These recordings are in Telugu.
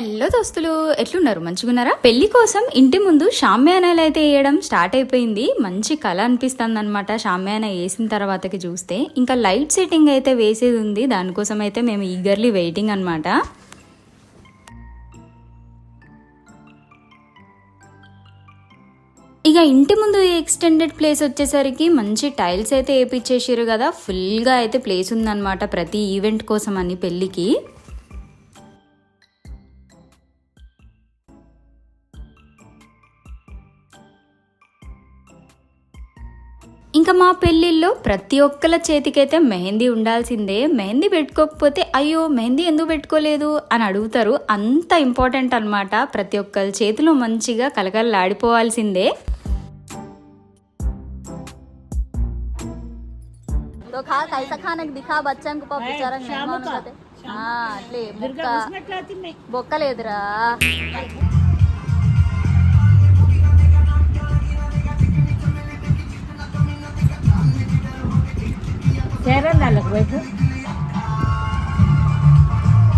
హలో దోస్తులు, ఎట్లున్నారు? మంచిగున్నారా? పెళ్లి కోసం ఇంటి ముందు షామ్యానాలు అయితే వేయడం స్టార్ట్ అయిపోయింది. మంచి కళ అనిపిస్తుంది అనమాట. షామ్యానా వేసిన తర్వాతకి చూస్తే ఇంకా లైట్ సెట్టింగ్ అయితే వేసేది ఉంది. దానికోసం అయితే మేము ఈగర్లీ వెయిటింగ్ అనమాట. ఇక ఇంటి ముందు ఎక్స్టెండెడ్ ప్లేస్ వచ్చేసరికి మంచి టైల్స్ అయితే వేపించేసారు కదా. ఫుల్గా అయితే ప్లేస్ ఉందన్నమాట ప్రతి ఈవెంట్ కోసం అని పెళ్ళికి. ఇంకా మా పెళ్ళిళ్ళలో ప్రతి ఒక్కళ్ళ చేతికైతే మెహందీ ఉండాల్సిందే. మెహందీ పెట్టుకోకపోతే అయ్యో మెహందీ ఎందుకు పెట్టుకోలేదు అని అడుగుతారు. అంత ఇంపార్టెంట్ అనమాట. ప్రతి ఒక్కరి చేతిలో మంచిగా కలకలలాడిపోవాల్సిందే. బొక్కలేదురా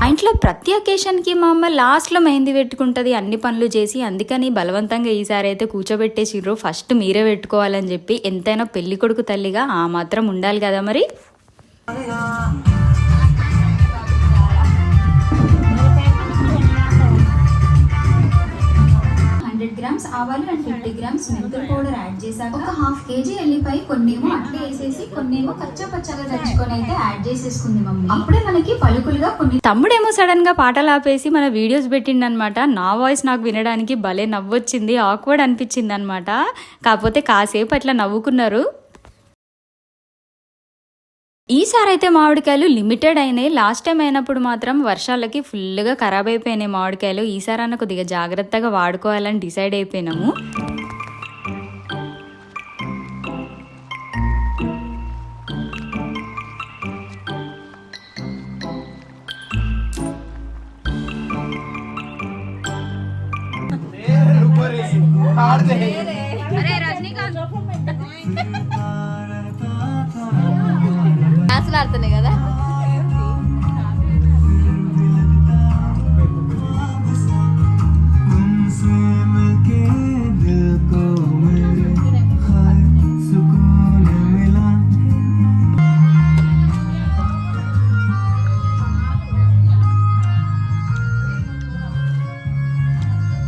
ఇంట్లో ప్రతి అకేషన్కి మా అమ్మ లాస్ట్లో మెహందీ పెట్టుకుంటుంది అన్ని పనులు చేసి. అందుకని బలవంతంగా ఈసారి అయితే కూర్చోబెట్టేసిర్రు. ఫస్ట్ మీరే పెట్టుకోవాలని చెప్పి. ఎంతైనా పెళ్లి కొడుకు తల్లిగా ఆ మాత్రం ఉండాలి కదా మరి. 100 grams ఆవాలు అండ్ 50 grams మెంతుల పౌడర్ యాడ్ చేశాక ఒక ½ kg ఎల్లిపాయ కొన్నేమో అట్లే వేసేసి కొన్నేమో కచ్చా పచ్చగా దంచుకొని అయితే యాడ్ చేసేసుకుంది మమ్మీ. అప్పుడే మనకి పలుకులుగా కొన్ని. తమ్ముడేమో సడన్ గా పాటలు ఆపేసి మన వీడియోస్ పెట్టిండు అనమాట. నా వాయిస్ నాకు వినడానికి భలే నవ్వొచ్చింది, ఆక్వర్డ్ అనిపించింది అనమాట. కాకపోతే కాసేపు అట్లా నవ్వుకున్నారు. ఈసారి అయితే మామిడికాయలు లిమిటెడ్ అయినాయి. లాస్ట్ టైం అయినప్పుడు మాత్రం వర్షాలకి ఫుల్గా ఖరాబ్ అయిపోయినాయి మామిడికాయలు. ఈసారి అన్న కొద్దిగా జాగ్రత్తగా వాడుకోవాలని డిసైడ్ అయిపోయినాము. ఆడుతున్నాయి కదా.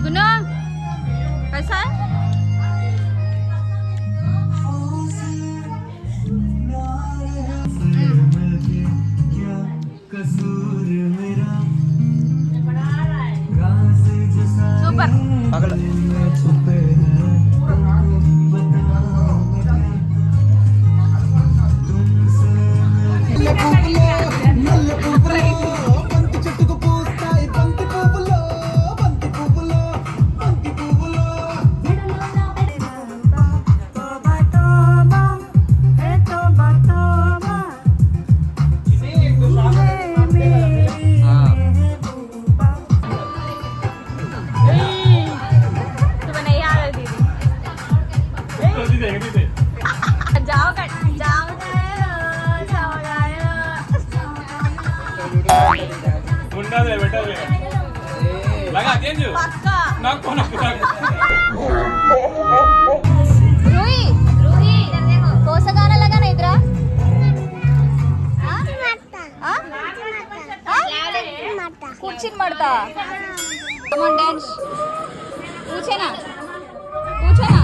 గును పైసా కూర్చుని మడతా డాన్స్ కూర్చోనా కూర్చోనా.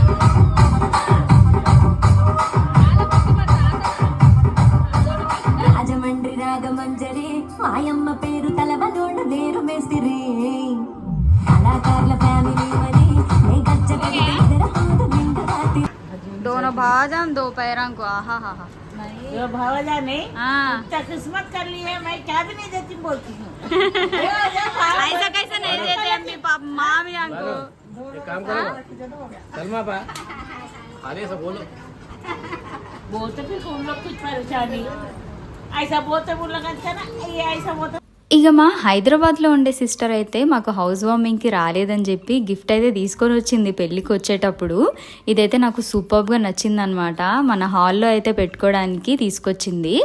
రాజమండ్రి రాగమంజరి మాయమ్మ పేరు తలబదోడు లేరు మేస్తిరి కళాకారుల ఫ్యామిలీ మరి दोनों भाजन दो पैरों को आहा हा हा जो भावजा ने किस्मत कर ली है, मैं क्या भी नहीं देती बोलती हूँ। ऐसा कैसे नहीं देते अपनी मामी को। एक काम करो सलमा पा खाली ऐसा बोलो बोलते फिर उन लोग कुछ परेशानी ऐसा बोलते वो लोग अच्छा ना ये ऐसा बोलते. ఇక మా హైదరాబాద్లో ఉండే సిస్టర్ అయితే మాకు హౌస్ వార్మింగ్కి రాలేదని చెప్పి గిఫ్ట్ అయితే తీసుకొని వచ్చింది పెళ్ళికి వచ్చేటప్పుడు. ఇదైతే నాకు సూపర్గా నచ్చిందనమాట. మన హాల్లో అయితే పెట్టుకోవడానికి తీసుకొచ్చింది.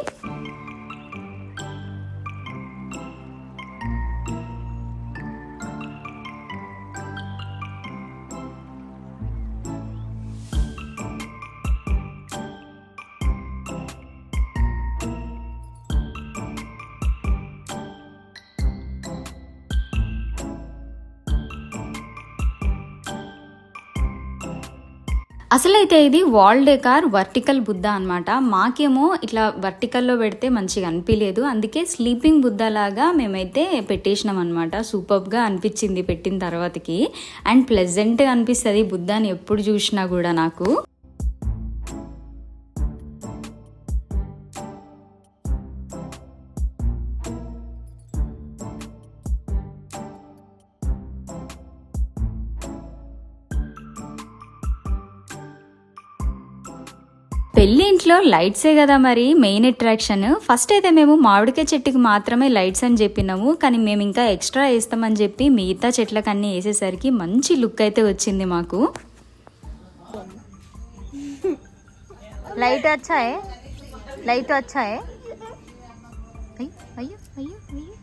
అసలైతే ఇది వాల్ డెకార్ వర్టికల్ బుద్ధ అనమాట. మాకేమో ఇట్లా వర్టికల్లో పెడితే మంచిగా అనిపించలేదు, అందుకే స్లీపింగ్ బుద్ధ లాగా మేమైతే పెట్టేసినాం అనమాట. సూపర్గా అనిపించింది పెట్టిన తర్వాతకి. అండ్ ప్లెజెంట్గా అనిపిస్తుంది బుద్ధాని ఎప్పుడు చూసినా కూడా నాకు. పెళ్లి ఇంట్లో లైట్సే కదా మరి మెయిన్ అట్రాక్షన్. ఫస్ట్ అయితే మేము మామిడికాయ చెట్టుకి మాత్రమే లైట్స్ అని చెప్పినాము, కానీ మేము ఇంకా ఎక్స్ట్రా వేస్తామని చెప్పి మిగతా చెట్లకు అన్నీ వేసేసరికి మంచి లుక్ అయితే వచ్చింది మాకు. లైట్ వచ్చాయే, లైట్ వచ్చాయే. అయ్యో అయ్యో అయ్యో అయ్యో.